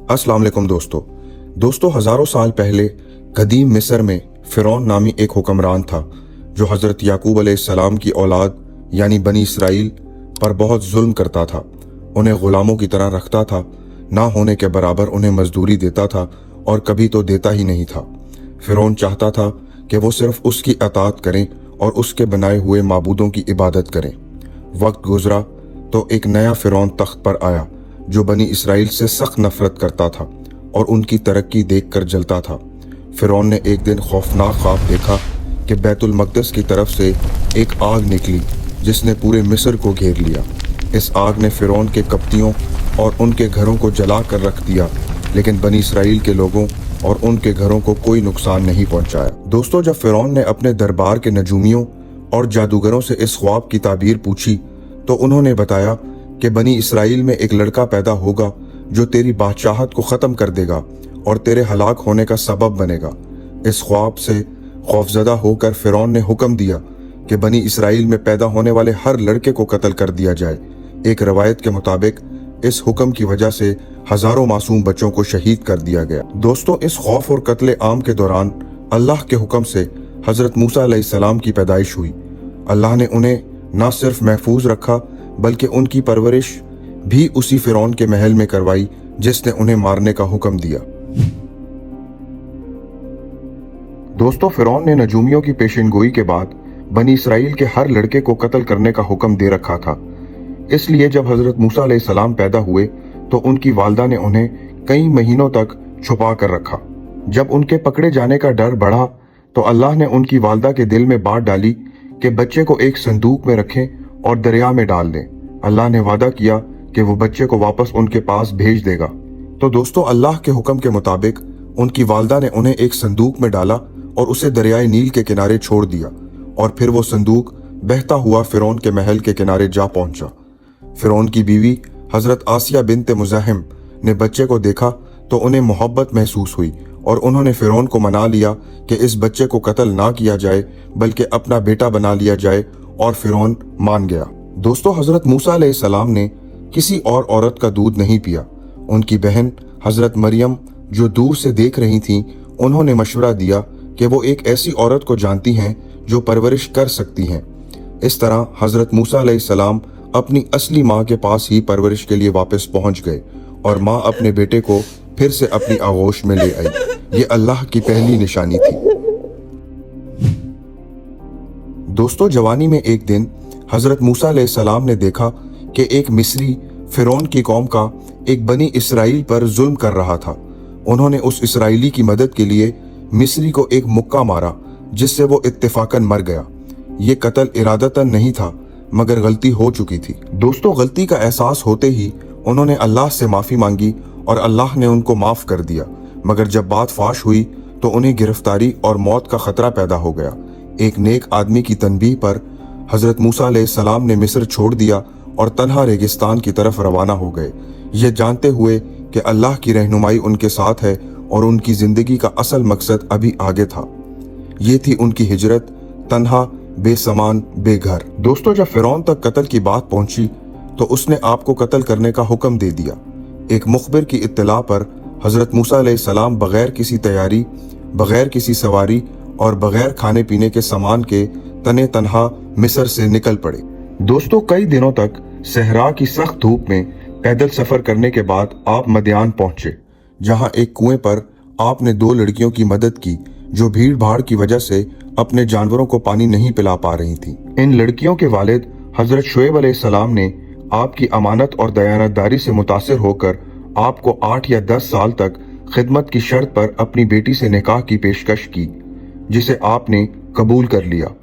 अस्सलाम वालेकुम दोस्तों हज़ारों साल पहले कदीम मिस्र में फ़िरौन नामी एक हुक्मरान था जो हज़रत याकूब अलैहिस्सलाम की औलाद यानी बनी इसराइल पर बहुत जुल्म करता था। उन्हें ग़ुलामों की तरह रखता था, ना होने के बराबर उन्हें मजदूरी देता था और कभी तो देता ही नहीं था। फ़िरौन चाहता था कि वो सिर्फ उसकी अताअत करें और उसके बनाए हुए माबूदों की इबादत करें। वक्त गुजरा तो एक नया फ़िरौन तख्त पर आया जो बनी इसराइल से सख्त नफरत करता था और उनकी तरक्की देखकर जलता था। फ़िरौन ने एक दिन खौफनाक ख्वाब देखा कि बैतुल मक़दस की तरफ से एक आग निकली जिसने पूरे मिस्र को घेर लिया। इस आग ने फ़िरौन के कप्तियों और उनके घरों को जला कर रख दिया, लेकिन बनी इसराइल के लोगों और उनके घरों को कोई नुकसान नहीं पहुंचाया। दोस्तों, जब फ़िरौन ने अपने दरबार के नजूमियों और जादूगरों से इस ख्वाब की ताबीर पूछी तो उन्होंने बताया कि बनी इसराइल में एक लड़का पैदा होगा जो तेरी बादशाहत को ख़त्म कर देगा और तेरे हलाक होने का सबब बनेगा। इस ख्वाब से खौफजदा होकर फ़िरौन ने हुक्म दिया कि बनी इसराइल में पैदा होने वाले हर लड़के को कत्ल कर दिया जाए। एक रवायत के मुताबिक इस हुक्म की वजह से हजारों मासूम बच्चों को शहीद कर दिया गया। दोस्तों, इस खौफ और कत्ले आम के दौरान अल्लाह के हुक्म से हज़रत मूसा अलैहिस्सलाम की पैदाइश हुई। अल्लाह ने उन्हें न सिर्फ महफूज रखा बल्कि उनकी परवरिश भी उसी फ़िरौन के महल में करवाई जिसने उन्हें मारने का हुक्म दिया। दोस्तों, फ़िरौन ने नजूमियों की पेशिनगोई के बाद बनी इसराइल के हर लड़के को कत्ल करने का हुक्म दे रखा था। इसलिए जब हज़रत मूसा अलैहिस्सलाम पैदा हुए तो उनकी वालदा ने उन्हें कई महीनों तक छुपा कर रखा। जब उनके पकड़े जाने का डर बढ़ा तो अल्लाह ने उनकी वालदा के दिल में बात डाली कि बच्चे को एक संदूक में रखें और दरिया में डाल दें। अल्लाह ने वादा किया कि वो बच्चे को वापस उनके पास भेज देगा। तो दोस्तों, अल्लाह के हुक्म के मुताबिक उनकी वालदा ने उन्हें एक संदूक में डाला और उसे दरियाए नील के किनारे छोड़ दिया और फिर वो संदूक बहता हुआ फ़िरौन के महल के किनारे जा पहुंचा। फ़िरौन की बीवी हज़रत आसिया बिन्त मुज़ाहिम ने बच्चे को देखा तो उन्हें मोहब्बत महसूस हुई और उन्होंने फ़िरौन को मना लिया कि इस बच्चे को कत्ल ना किया जाए बल्कि अपना बेटा बना लिया जाए, और फ़िरौन मान गया। दोस्तों, हज़रत मूसा अलैहिस्सलाम ने किसी और औरत का दूध नहीं पिया। उनकी बहन हज़रत मरियम जो दूर से देख रही थीं, उन्होंने मशवरा दिया कि वो एक ऐसी औरत को जानती हैं जो परवरिश कर सकती हैं। इस तरह हज़रत मूसा अलैहिस्सलाम अपनी असली माँ के पास ही परवरिश के लिए वापस पहुंच गए और माँ अपने बेटे को फिर से अपनी आगोश में ले आई। ये अल्लाह की पहली निशानी थी। दोस्तों, जवानी में एक दिन हज़रत मूसा अलैहिस्सलाम ने देखा कि एक मिस्री फ़िरौन की कौम का एक बनी इसराइल पर जुल्म कर रहा था। उन्होंने उस इसराइली की मदद के लिए मिस्री को एक मुक्का मारा जिससे वो इत्तेफाकन मर गया। ये कत्ल इरादतन नहीं था मगर गलती हो चुकी थी। दोस्तों, गलती का एहसास होते ही उन्होंने अल्लाह से माफ़ी मांगी और अल्लाह ने उनको माफ़ कर दिया, मगर जब बात फाश हुई तो उन्हें गिरफ्तारी और मौत का खतरा पैदा हो गया। एक नेक आदमी की तनबीह पर हज़रत मूसा अलैहिस्सलाम ने मिस्र छोड़ दिया और तन्हा रेगिस्तान की तरफ रवाना हो गए, ये जानते हुए कि अल्लाह की रहनुमाई उनके साथ है और उनकी ज़िंदगी का असल मकसद अभी आगे था। ये थी उनकी हिजरत, तन्हा, बेसमान, बेघर। दोस्तों, जब फ़िरौन तक कत्ल की बात पहुंची तो उसने आपको कत्ल करने का हुक्म दे दिया। एक मुखबिर की इत्तला पर हज़रत मूसा अलैहिस्सलाम बगैर किसी तैयारी, बगैर किसी सवारी और बगैर खाने पीने के सामान के तने तन्हा मिस्र से निकल पड़े। दोस्तों, कई दिनों तक सहरा की सख्त धूप में पैदल सफ़र करने के बाद आप मदियान पहुंचे, जहां एक कुएं पर आपने दो लड़कियों की मदद की जो भीड़ भाड़ की वजह से अपने जानवरों को पानी नहीं पिला पा रही थी। इन लड़कियों के वालिद हज़रत शुएब अलैहिस्सलाम ने आपकी अमानत और दयानतदारी से मुतासिर होकर आपको 8 या 10 साल तक खिदमत की शर्त पर अपनी बेटी से निकाह की पेशकश की, जिसे आपने कबूल कर लिया।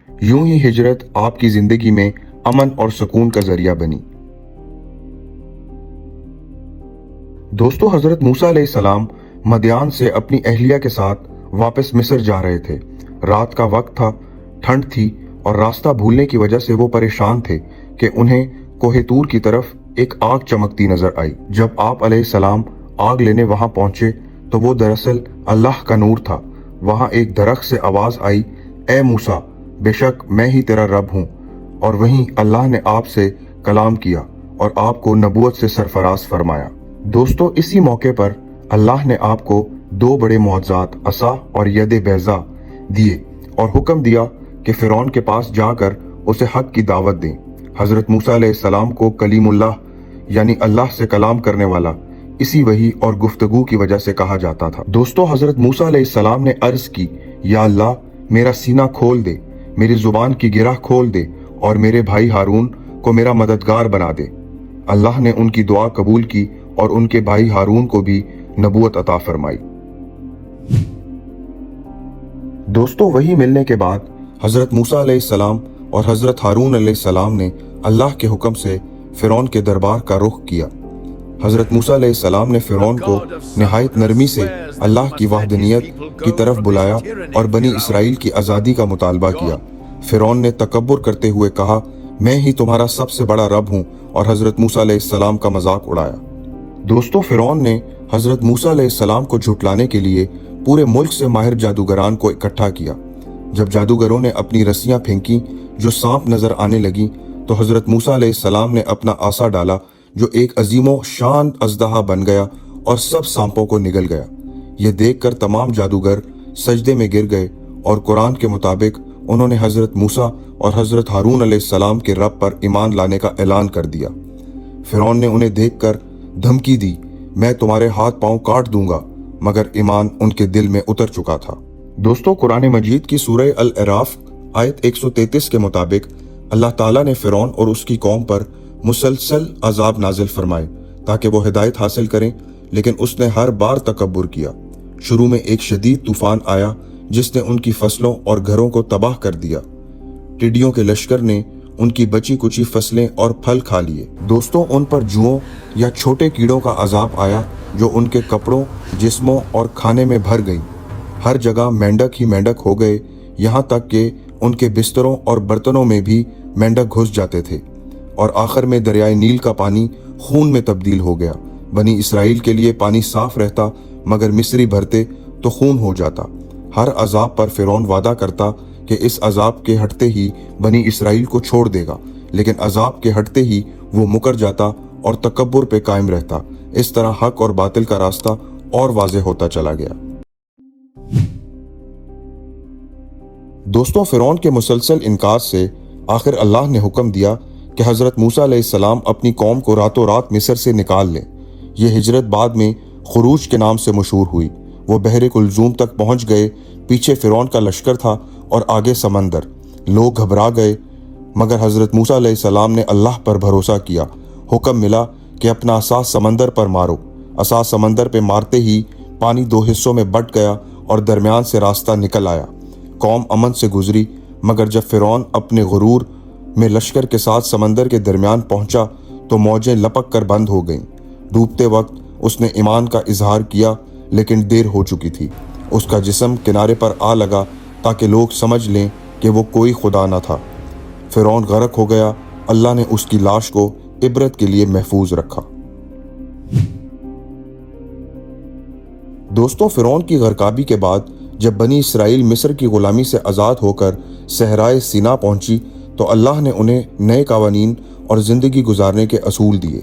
यूं ही हिजरत आपकी जिंदगी में अमन और सुकून का जरिया बनी। दोस्तों, हज़रत मूसा अलैहिस्सलाम मदियान से अपनी अहलिया के साथ वापस मिस्र जा रहे थे। रात का वक्त था, ठंड थी और रास्ता भूलने की वजह से वो परेशान थे कि उन्हें कोहेतूर की तरफ एक आग चमकती नजर आई। जब आप अलैहिस्सलाम आग लेने वहां पहुंचे तो वो दरअसल अल्लाह का नूर था। वहां एक दरख्त से आवाज आई, ए मूसा, बेशक मैं ही तेरा रब हूं। और वहीं अल्लाह ने आपसे कलाम किया और आपको नबूवत से सरफराज फरमाया। दोस्तों इसी मौके पर अल्लाह ने आपको दो बड़े मौजज़ात असा और यद बैज़ा दिए और हुक्म दिया कि फ़िरौन के पास जाकर उसे हक की दावत दें। हज़रत मूसा अलैहिस्सलाम को कलीमुल्लाह यानी अल्लाह से कलाम करने वाला इसी वही और गुफ्तगू की वजह से कहा जाता था। दोस्तों हज़रत मूसा अलैहिस्सलाम ने अर्ज़ की, या अल्लाह मेरा सीना खोल दे, मेरी ज़ुबान की गिरह खोल दे और मेरे भाई हारून को मेरा मददगार बना दे। अल्लाह ने उनकी दुआ कबूल की और उनके भाई हारून को भी नबूवत अता फरमाई। दोस्तों वही मिलने के बाद हज़रत मूसा अलैहिस्सलाम और हज़रत हारून अलैहिस्सलाम ने अल्लाह के हुक्म से फ़िरौन के दरबार का रुख किया। हज़रत मूसा अलैहिस्सलाम ने फ़िरौन को निहायत नरमी से अल्लाह की वहदनियत की तरफ बुलाया और बनी इसराइल की आज़ादी का मुतालबा किया। फ़िरौन ने तकब्बुर करते हुए कहा, मैं ही तुम्हारा सबसे बड़ा रब हूँ, और हज़रत मूसा अलैहिस्सलाम का मजाक उड़ाया। दोस्तों फ़िरौन ने हज़रत मूसा अलैहिस्सलाम को झुटलाने के लिए पूरे मुल्क से माहिर जादूगरान को इकट्ठा किया। जब जादूगरों ने अपनी रस्सियां फेंकी जो सांप नजर आने लगी, तो हज़रत मूसा अलैहिस्सलाम ने अपना आसा डाला जो एक अजीमो शान अजदहा बन गया और सब सांपों को निगल गया। ये देखकर तमाम जादूगर सजदे में गिर गए और कुरान के मुताबिक उन्होंने हज़रत मूसा और हज़रत हारून अलैहिस्सलाम के रब पर ईमान लाने का ऐलान कर दिया। फ़िरौन ने उन्हें देखकर धमकी दी, मैं तुम्हारे हाथ पांव काट दूंगा, मगर ईमान उनके दिल में उतर चुका था। दोस्तों कुरान मजीद की सूरह अल अराफ आयत 133 के मुताबिक अल्लाह ताला ने फ़िरौन और उसकी कौम पर मुसलसल अजाब नाजिल फरमाए ताकि वो हिदायत हासिल करें, लेकिन उसने हर बार तकब्बुर किया। शुरू में एक शदीद तूफान आया जिसने उनकी फसलों और घरों को तबाह कर दिया। टिड्डियों के लश्कर ने उनकी बची कुची फसलें और फल खा लिए। दोस्तों उन पर जुओं या छोटे कीड़ों का अजाब आया जो उनके कपड़ों, जिस्मों और खाने में भर गई। हर जगह मेंढक ही मेंढक हो गए, यहाँ तक कि उनके बिस्तरों और बर्तनों में भी मेंढक घुस जाते थे, और आखिर में दरियाए नील का पानी खून में तब्दील हो गया। बनी इसराइल के लिए पानी साफ रहता, मगर मिस्री भरते तो खून हो जाता। हर अजाब पर फ़िरौन वादा करता कि इस अजाब के हटते ही बनी इसराइल को छोड़ देगा, लेकिन अजाब के हटते ही वो मुकर जाता और तकब्बुर पे कायम रहता। इस तरह हक और बातिल का रास्ता और वाज़ेह होता चला गया। दोस्तों फ़िरौन के मुसलसल इनकार से आखिर अल्लाह ने हुक्म दिया कि हज़रत मूसा अलैहिस्सलाम अपनी कौम को रातों रात मिस्र से निकाल लें। यह हिजरत बाद में खुरूज के नाम से मशहूर हुई। वो बहरे कुलजूम तक पहुंच गए। पीछे फ़िरौन का लश्कर था और आगे समंदर। लोग घबरा गए, मगर हज़रत मूसा अलैहिस्सलाम ने अल्लाह पर भरोसा किया। हुक्म मिला कि अपना असा समंदर पर मारो। असा समंदर पे मारते ही पानी दो हिस्सों में बंट गया और दरमियान से रास्ता निकल आया। कौम अमन से गुजरी, मगर जब फ़िरौन अपने गुरूर में लश्कर के साथ समंदर के दरमियान पहुंचा तो मौजें लपक कर बंद हो गईं। डूबते वक्त उसने ईमान का इजहार किया, लेकिन देर हो चुकी थी। उसका जिस्म किनारे पर आ लगा ताकि लोग समझ लें कि वो कोई खुदा न था। फ़िरौन गर्क हो गया। अल्लाह ने उसकी लाश को इबरत के लिए महफूज रखा। दोस्तों फ़िरौन की गरकाबी के बाद जब बनी इसराइल मिस्र की गुलामी से आज़ाद होकर सहराए सीना पहुंची, तो अल्लाह ने उन्हें नए कवानीन और ज़िंदगी गुजारने के असूल दिए।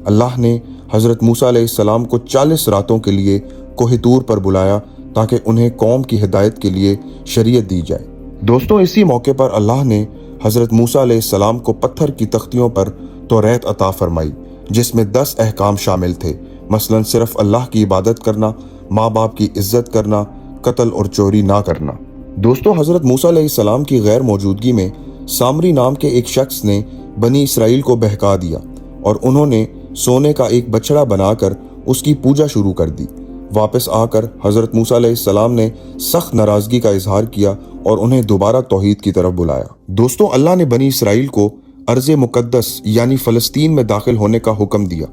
अल्लाह ने हज़रत मूसा अलैहिस्सलाम को 40 रातों के लिए कोह तूर पर बुलाया ताकि उन्हें कौम की हिदायत के लिए शरीयत दी जाए। दोस्तों इसी मौके पर अल्लाह ने हज़रत मूसा अलैहिस्सलाम को पत्थर की तख्तियों पर तौरात अता फरमाई, जिसमें 10 अहकाम शामिल थे। मसलन सिर्फ अल्लाह की इबादत करना, माँ बाप की इज्जत करना, कत्ल और चोरी ना करना। दोस्तों हज़रत मूसा अलैहिस्सलाम की गैर मौजूदगी में सामरी नाम के एक शख्स ने बनी इसराइल को बहका दिया और उन्होंने सोने का एक बछड़ा बनाकर उसकी पूजा शुरू कर दी। वापस आकर हज़रत मूसा अलैहिस्सलाम ने सख्त नाराज़गी का इजहार किया और उन्हें दोबारा तौहीद की तरफ बुलाया। दोस्तों अल्लाह ने बनी इसराइल को अर्ज़े मुक़द्दस यानी फ़लस्तीन में दाखिल होने का हुक्म दिया,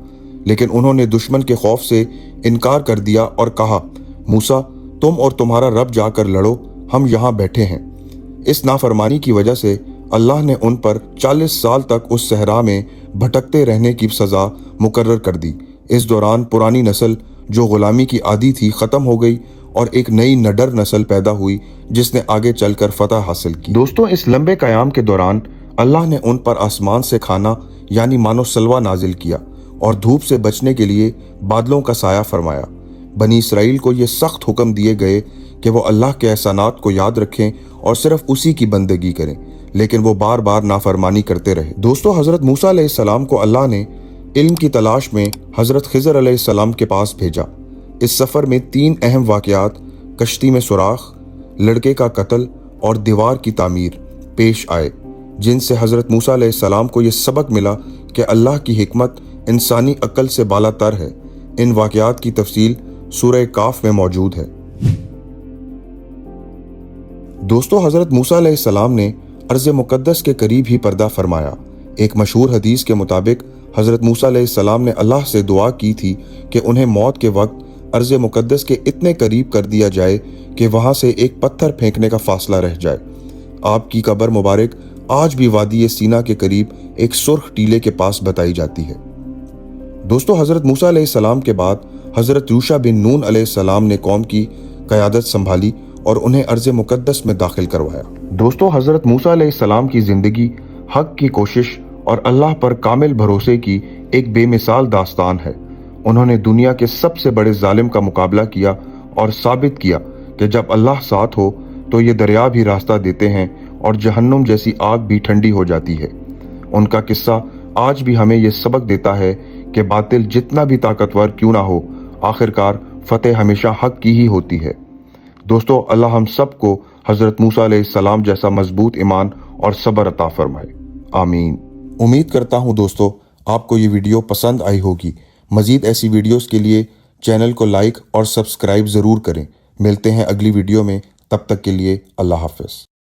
लेकिन उन्होंने दुश्मन के खौफ से इनकार कर दिया और कहा, मूसा तुम और तुम्हारा रब जाकर लड़ो, हम यहाँ बैठे हैं। इस नाफरमानी की वजह से अल्लाह ने उन पर 40 साल तक उस सहरा में भटकते रहने की सज़ा मुकर्रर कर दी। इस दौरान पुरानी नस्ल जो गुलामी की आदी थी ख़त्म हो गई और एक नई नडर नस्ल पैदा हुई जिसने आगे चलकर फतह हासिल की। दोस्तों इस लंबे क़याम के दौरान अल्लाह ने उन पर आसमान से खाना यानी मानो सलवा नाजिल किया। और धूप से बचने के लिए बादलों का साया फरमाया। बनी इसराइल को ये सख्त हुक्म दिए गए कि वो अल्लाह के एहसानात को याद रखें और सिर्फ उसी की बंदगी करें, लेकिन वो बार बार नाफरमानी करते रहे। दोस्तों, हज़रत मूसा अलैहिस्सलाम को अल्लाह ने इल्म की तलाश में हज़रत खिज़र अलैहिस्सलाम के पास भेजा। इस सफ़र में 3 अहम वाक़यात, कश्ती में सुराख, लड़के का कत्ल और दीवार की तामीर पेश आए, जिनसे हज़रत मूसा अलैहिस्सलाम को ये सबक मिला कि अल्लाह की हिकमत इंसानी अक्ल से बालातर है। इन वाक़यात की तफसील सूरह काफ में मौजूद है। दोस्तों, हज़रत मूसा अलैहिस्सलाम ने अर्ज़ मुक़द्दस के करीब ही पर्दा फरमाया। एक मशहूर हदीस के मुताबिक हज़रत मूसा अलैहिस्सलाम ने अल्लाह से दुआ की थी कि उन्हें मौत के वक्त अर्ज़ मुक़द्दस के इतने करीब कर दिया जाए कि वहाँ से एक पत्थर फेंकने का फासला रह जाए। आपकी कब्र मुबारक आज भी वादी सीना के करीब एक सुर्ख टीले के पास बताई जाती है। दोस्तों, हज़रत मूसा अलैहिस्सलाम के बाद हज़रत यूशा बिन नून अलैहिस्सलाम ने कौम की क़यादत संभाली और उन्हें अर्ज़ मुक़द्दस में दाखिल करवाया। दोस्तों, हज़रत मूसा अलैहिस्सलाम की ज़िंदगी हक़ की कोशिश और अल्लाह पर कामिल भरोसे की एक बेमिसाल दास्तान है। उन्होंने दुनिया के सबसे बड़े जालिम का मुकाबला किया और साबित किया कि जब अल्लाह साथ हो तो ये दरिया भी रास्ता देते हैं और जहन्नुम जैसी आग भी ठंडी हो जाती है। उनका किस्सा आज भी हमें ये सबक देता है कि बातिल जितना भी ताकतवर क्यों ना हो, आखिरकार फतेह हमेशा हक़ की ही होती है। दोस्तों, अल्लाह हम सबको हज़रत मूसा अलैहिस्सलाम जैसा मजबूत ईमान और सब्र अता फरमाए। आमीन। उम्मीद करता हूँ दोस्तों आपको ये वीडियो पसंद आई होगी। मज़ीद ऐसी वीडियोस के लिए चैनल को लाइक और सब्सक्राइब ज़रूर करें। मिलते हैं अगली वीडियो में, तब तक के लिए अल्लाह हाफ़िज़।